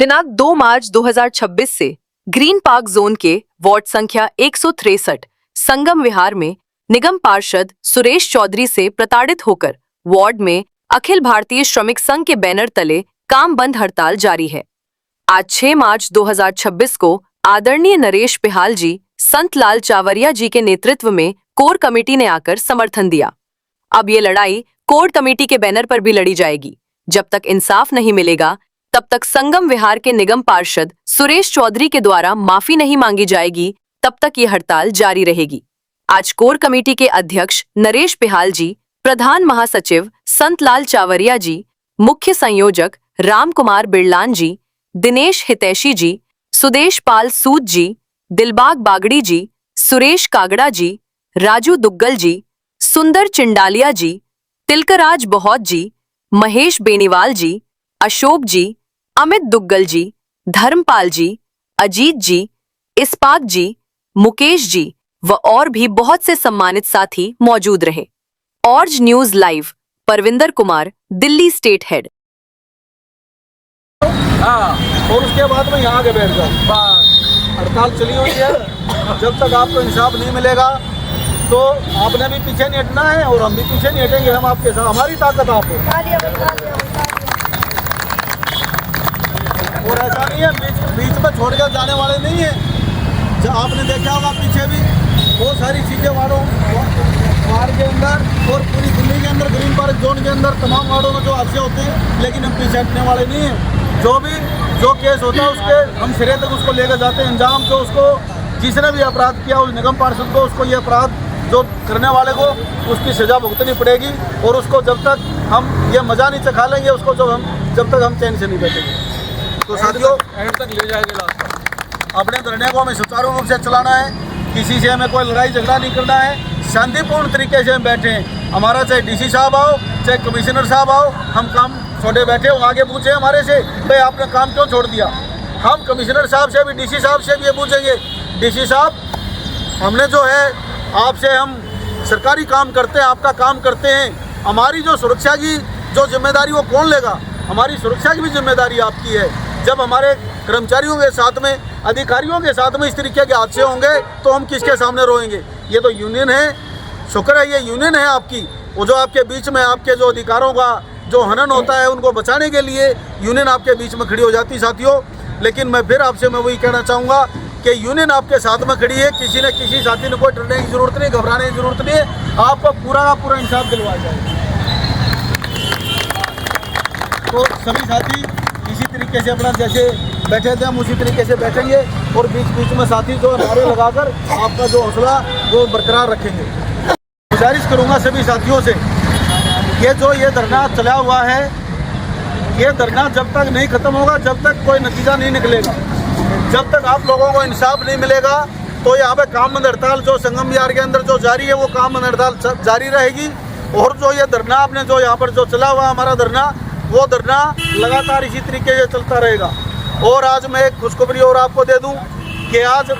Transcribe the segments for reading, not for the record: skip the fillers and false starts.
दिनांक 2 मार्च 2026 से green park zone के वार्ड संख्या 163 संगम विहार में निगम पार्षद सुरेश चौधरी से प्रताड़ित होकर वार्ड में अखिल भारतीय श्रमिक संघ के बैनर तले काम बंद हड़ताल जारी है। आज 6 मार्च 2026 को आदरणीय नरेश पिहाल जी, संत लाल चावरिया जी के नेतृत्व में कोर कमेटी ने आकर समर्थन दिया। अब ये लड़ाई कोर कमेटी के बैनर पर भी लड़ी जाएगी। जब तक इंसाफ नहीं मिलेगा तब तक संगम विहार के निगम पार्षद सुरेश चौधरी के द्वारा माफी नहीं मांगी जाएगी, तब तक ये हड़ताल जारी रहेगी। आज कोर कमेटी के अध्यक्ष नरेश पिहाल जी, प्रधान महासचिव संत लाल चावरिया जी, मुख्य संयोजक राम कुमार बिरलान जी, दिनेश हितैषी जी, सुदेश पाल सूद जी, दिलबाग बागड़ी जी, सुरेश कागड़ा जी, राजू दुग्गल जी, सुंदर चिंडालिया जी, तिलकराज बहुत जी, महेश बेनीवाल जी, अशोक जी, अमित दुग्गल जी, धर्मपाल जी, अजीत जी, इस्पाक जी, मुकेश जी व और भी बहुत से सम्मानित साथी मौजूद रहे। ऑर्ज news live, Parvinder Kumar, Delhi state head. हाँ, और उसके बाद में यहाँ आगे बैठ जाओ। बस हड़ताल चली हुई है। जब तक आपको इंसाफ नहीं मिलेगा तो आपने भी पीछे नहीं हटना है और हम भी पीछे नहीं हटेंगे। हम आपके साथ, हमारी ताकत आपको। और ऐसा नहीं है बीच में छोड़ कर जाने वाले नहीं है। जब आपने देखा होगा पीछे भी बहुत सारी चीज़ें वार्ड के अंदर और पूरी दिल्ली के अंदर ग्रीन पार्क जोन के अंदर तमाम वार्डों में जो हादसे होते हैं, लेकिन हम पीछे हटने वाले नहीं हैं। जो केस होता है उसके हम सिरे तक उसको लेकर जाते हैं अंजाम। तो उसको जिसने भी अपराध किया उस निगम पार्षद को, उसको ये अपराध जो करने वाले को उसकी सज़ा भुगतनी पड़ेगी। और उसको जब तक हम ये मज़ा नहीं चखा लेंगे उसको, जब तक हम चैन से नहीं बैठेंगे। तो साथियों, एंड तक ले जाएंगे लास्ट। अपने धरने को हमें सुचारू रूप से चलाना है। किसी से हमें कोई लड़ाई झगड़ा नहीं करना है। शांतिपूर्ण तरीके से हम बैठे हैं। हमारा चाहे डीसी साहब आओ, चाहे कमिश्नर साहब आओ, हम काम छोड़े बैठे हो। आगे पूछे हमारे से, भाई आपने काम क्यों छोड़ दिया। हम कमिश्नर साहब से भी, डीसी साहब से भी ये पूछेंगे, डीसी साहब हमने जो है आपसे, हम सरकारी काम करते हैं, आपका काम करते हैं, हमारी जो सुरक्षा की जो जिम्मेदारी वो कौन लेगा। हमारी सुरक्षा की भी जिम्मेदारी आपकी है। जब हमारे कर्मचारियों के साथ में, अधिकारियों के साथ में इस तरीके के हादसे होंगे तो हम किसके सामने रोएंगे। ये तो यूनियन है, शुक्र है ये यूनियन है आपकी। वो जो आपके बीच में आपके जो अधिकारों का जो हनन होता है उनको बचाने के लिए यूनियन आपके बीच में खड़ी हो जाती साथियों। लेकिन मैं फिर आपसे वही कहना चाहूँगा कि यूनियन आपके साथ में खड़ी है। किसी न किसी साथी ने कोई डरने की जरूरत नहीं, घबराने की जरूरत नहीं है। आपको पूरा का पूरा इंसाफ दिलवाया जाएगा। तो सभी साथी इसी तरीके से अपना जैसे बैठे थे हम उसी तरीके से बैठेंगे और बीच बीच में साथी जो नारे लगाकर आपका जो हौसला वो बरकरार रखेंगे। गुजारिश करूंगा सभी साथियों से, ये धरना चला हुआ है, ये धरना जब तक नहीं खत्म होगा, जब तक कोई नतीजा नहीं निकलेगा, जब तक आप लोगों को इंसाफ नहीं मिलेगा, तो यहाँ पे काम बंद हड़ताल जो संगम विहार के अंदर जो जारी है वो काम बंद हड़ताल जारी रहेगी। और जो ये धरना आपने जो यहाँ पर जो चला हुआ हमारा धरना, वो धरना लगातार इसी तरीके से चलता रहेगा। और आज मैं एक खुशखबरी और आपको दे दूं कि आज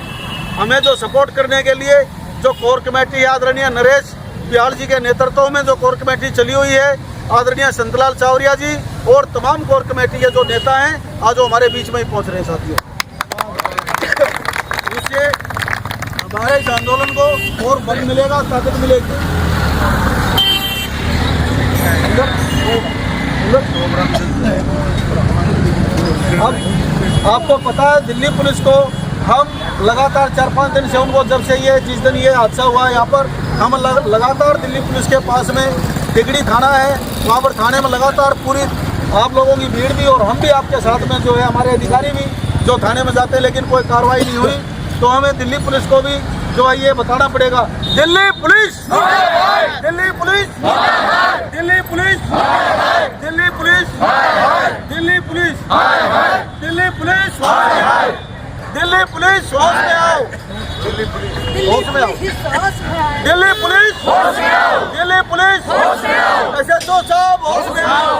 हमें जो सपोर्ट करने के लिए जो कोर कमेटी आदरणीय नरेश पिहाल जी के नेतृत्व में जो कोर कमेटी चली हुई है, आदरणीय संत लाल चावरिया जी और तमाम कोर कमेटी के जो नेता हैं आज वो हमारे बीच में ही पहुंच रहे हैं साथियों। इससे हमारे इस आंदोलन को और बल मिलेगा, ताकत मिलेगी। अब आपको पता है दिल्ली पुलिस को हम लगातार 4-5 दिन से उनको, जब से जिस दिन ये हादसा हुआ है यहाँ पर, हम लगातार दिल्ली पुलिस के पास में तिगड़ी थाना है, वहाँ पर थाने में लगातार पूरी आप लोगों की भीड़ भी और हम भी आपके साथ में जो है हमारे अधिकारी भी जो थाने में जाते हैं, लेकिन कोई कार्रवाई नहीं हुई। तो हमें दिल्ली पुलिस को भी जो है ये बताना पड़ेगा, Delhi police, Delhi police, Delhi police, Delhi police, Delhi police, Delhi police, Delhi police, होश में आओ, दिल्ली पुलिस, होश में आओ, Delhi police, Delhi police, SHO साहब होश में आओ,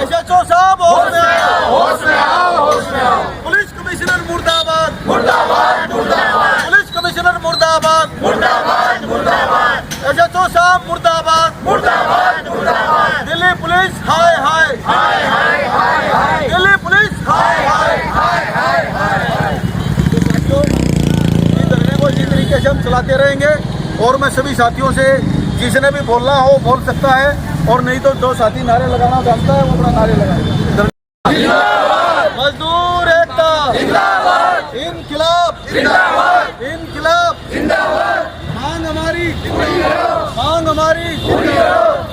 SHO साहब होश में आओ, पुलिस कमिश्नर मुर्दाबाद, मुर्दाबाद, मुर्दाबाद, पुलिस कमिश्नर मुर्दाबाद, मुर्दाबाद, मुर्दाबाद, SHO साहब मुर्दाबाद, मुर्दाबाद, मुर्दाबाद, दिल्ली पुलिस हाय हाय, हाय हाय, हाय हाय, दिल्ली पुलिस चलाते रहेंगे। और मैं सभी साथियों से जिसने भी बोलना हो बोल सकता है, और नहीं तो जो साथी नारे लगाना जानता है वो अपना नारे लगाएगा। मजदूर एकता जिंदाबाद, इनकिलाब जिंदाबाद, इनकिलाब जिंदाबाद, मांग हमारी मांग हमारी,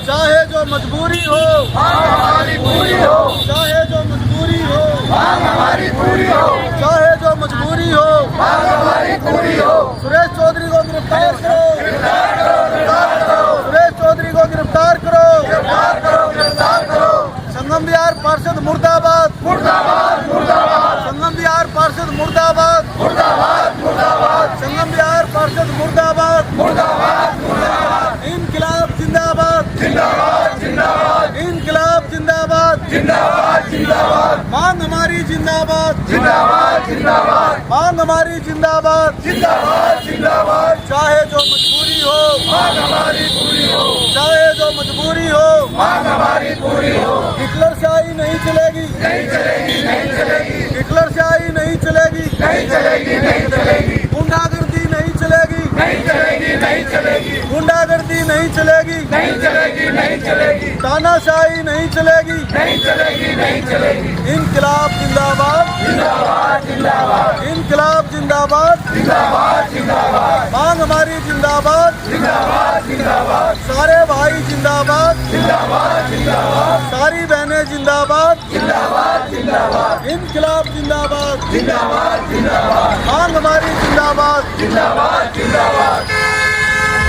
चाहे जो मजबूरी हो मांग हमारी पूरी हो, चाहे जो मजबूरी हो मांग हमारी पूरी हो, चाहे जो मजबूरी हो मांग हमारी पूरी हो। सुरेश चौधरी को गिरफ्तार करो, गिरफ्तार करो, गिरफ्तार करो, सुरेश चौधरी को गिरफ्तार करो, गिरफ्तार करो, गिरफ्तार करो। संगम विहार पार्षद मुर्दाबाद, मुर्दाबाद, मुर्दाबाद, संगम विहार पार्षद मुर्दाबाद, मुर्दाबाद, मुर्दाबाद, संगम विहार पार्षद मुर्दाबाद, मुर्दाबाद, मुर्दाबाद, इनकिलाब जिंदाबाद, जिंदाबाद, जिंदाबाद, इनकिलाब जिंदाबाद, जिंदाबाद, जिंदाबाद, मांग हमारी जिंदाबाद, जिंदाबाद, जिंदाबाद, मांग हमारी जिंदाबाद, जिंदाबाद, जिंदाबाद, चाहे जो मजबूरी हो मांग हमारी पूरी हो, चाहे जो मजबूरी हो मांग हमारी पूरी हो। हिटलरशाही नहीं चलेगी, नहीं चलेगी, नहीं चलेगी, हिटलरशाही नहीं चलेगी, नहीं चलेगी, नहीं चलेगी, गुंडागर्दी नहीं चलेगी, नहीं चलेगी, नहीं चलेगी, गुंडागर्दी नहीं चलेगी, नहीं चलेगी, नहीं चलेगी, तानाशाही नहीं चलेगी, नहीं चलेगी, नहीं चलेगी। इनकिलाब जिंदाबाद, जिंदाबाद, जिंदाबाद, इनकिलाब जिंदाबाद, जिंदाबाद, जिंदाबाद, मांग हमारी जिंदाबाद, जिंदाबाद, जिंदाबाद, सारे भाई जिंदाबाद, जिंदाबाद, जिंदाबाद, सारी बहनें जिंदाबाद, जिंदाबाद, जिंदाबाद, इनकिलाब जिंदाबाद, जिंदाबाद, जिंदाबाद, मांग हमारी जिंदाबाद, जिंदाबाद, जिंदाबाद।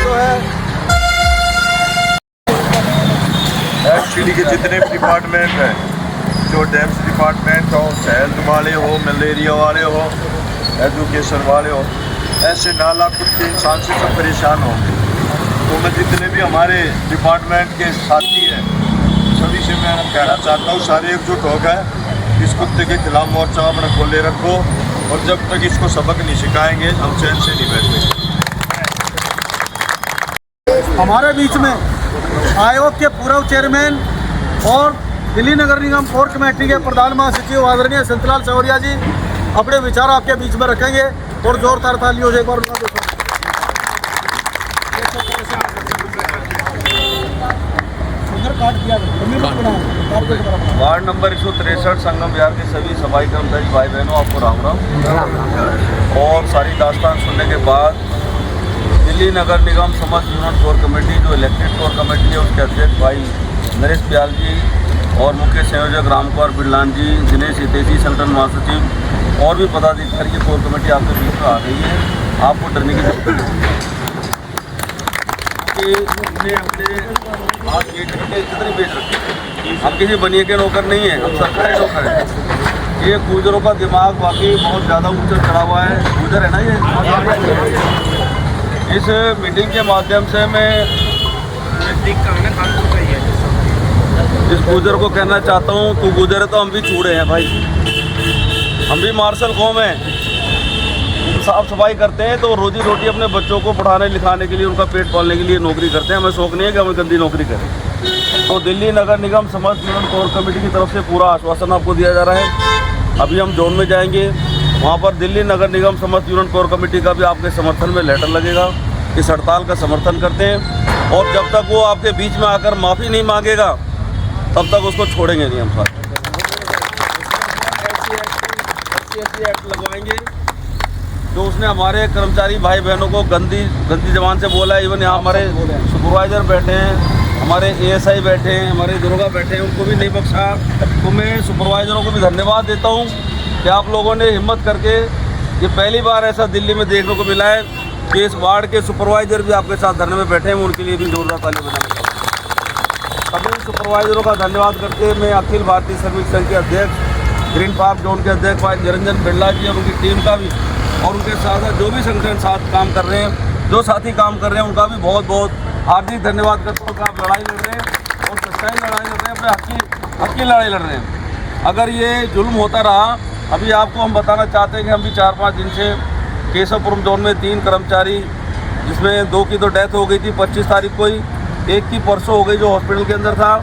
तो है एक्चुअली के जितने भी डिपार्टमेंट हैं, जो डेप्स डिपार्टमेंट हो, हेल्थ वाले हो, मलेरिया वाले हो, एजुकेशन वाले हो, ऐसे नाला कुछ के इंसान से सब परेशान होंगे। तो मैं जितने भी हमारे डिपार्टमेंट के साथी हैं सभी से मैं कहना चाहता हूँ, सारे एकजुट हो गए इस कुत्ते के खिलाफ मोर्चा अपना खोले रखो, और जब तक इसको सबक नहीं सिखाएंगे हम चैन से नहीं बैठेंगे। हमारे बीच में आयोग के पूर्व चेयरमैन और दिल्ली नगर निगम कोर कमेटी के प्रधान महासचिव आदरणीय संतलाल सवरिया जी अपने विचार आपके बीच में रखेंगे, और जोरदार तालियों से एक बार उनका वार्ड नंबर 163 संगम विहार के सभी सफाई कर्मचारी भाई बहनों, आपको राम राम। और सारी दास्तान सुनने के बाद दिल्ली नगर निगम समस्त यूनियन कोर कमेटी जो इलेक्टेड कोर कमेटी है उसके अध्यक्ष भाई नरेश प्याल जी और मुख्य संयोजक रामकुमार बिरलान जी, दिनेश हितेशी संगठन महासचिव और भी पदाधिकारी की कोर कमेटी आपके बीच में आ गई है। आपको डरने की जरूरत नहीं, अपने आज ये कितनी बेच रखी, हम किसी बनिए के नौकर नहीं है, हम सरकारी नौकर हैं। ये गुजरों का दिमाग वाकई बहुत ज़्यादा ऊंचा चढ़ा हुआ है। गुजर है ना ये। इस मीटिंग के माध्यम से मैं इस गुजर को कहना चाहता हूँ, तू गुजर है तो हम भी छूड़े हैं भाई, हम भी मार्शल कौम हैं। साफ सफाई करते हैं तो रोजी रोटी अपने बच्चों को पढ़ाने लिखाने के लिए, उनका पेट पालने के लिए नौकरी करते हैं। हमें शौक नहीं है कि हमें गंदी नौकरी करें। तो दिल्ली नगर निगम समस्त यूनियन कोर कमेटी की तरफ से पूरा आश्वासन आपको दिया जा रहा है। अभी हम जोन में जाएंगे, वहाँ पर दिल्ली नगर निगम समस्त यूनियन कोर कमेटी का भी आपके समर्थन में लेटर लगेगा। इस हड़ताल का समर्थन करते हैं, और जब तक वो आपके बीच में आकर माफ़ी नहीं मांगेगा तब तक उसको छोड़ेंगे नहीं हम साथ। एक्ट लगवाएंगे जो उसने हमारे कर्मचारी भाई बहनों को गंदी जबान से बोला है। इवन यहाँ हमारे सुपरवाइज़र बैठे हैं, हमारे एएसआई बैठे हैं, हमारे दरोगा बैठे हैं, उनको भी नहीं बख्शा। तो मैं सुपरवाइज़रों को भी धन्यवाद देता हूँ कि आप लोगों ने हिम्मत करके, ये पहली बार ऐसा दिल्ली में देखने को मिला है कि इस वार्ड के सुपरवाइज़र भी आपके साथ धरने में बैठे हैं। उनके लिए भी जोरदार ताली बजाना चाहता हूँ। सभी सुपरवाइज़रों का धन्यवाद करते हुए मैं अखिल भारतीय श्रमिक संघ के अध्यक्ष, ग्रीन पार्क जोन के अध्यक्ष भाई निरंजन बिरला जी और उनकी टीम का भी, और उनके साथ साथ जो भी संगठन साथ काम कर रहे हैं, जो साथी काम कर रहे हैं, उनका भी बहुत बहुत हार्दिक धन्यवाद करता हूँ। आप लड़ाई लड़ रहे हैं और सच्चाई लड़ाई लड़ रहे हैं, अपने हक की लड़ाई लड़ रहे हैं। अगर ये जुल्म होता रहा, अभी आपको हम बताना चाहते हैं कि हम भी 4-5 दिन से केशवपुरम जोन में 3 कर्मचारी, जिसमें 2 की तो डेथ हो गई थी 25 तारीख को ही, 1 की परसों हो गई जो हॉस्पिटल के अंदर था,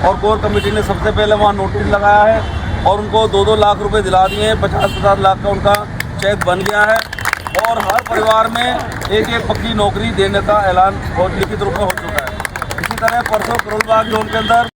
और कोर कमेटी ने सबसे पहले वहाँ नोटिस लगाया है और उनको 2-2 लाख रुपए दिला दिए हैं। 50-50 लाख का उनका चेक बन गया है। और हर परिवार में एक एक पक्की नौकरी देने का ऐलान और लिखित रूप में हो चुका है। इसी तरह परसों करोलबाग जोन के अंदर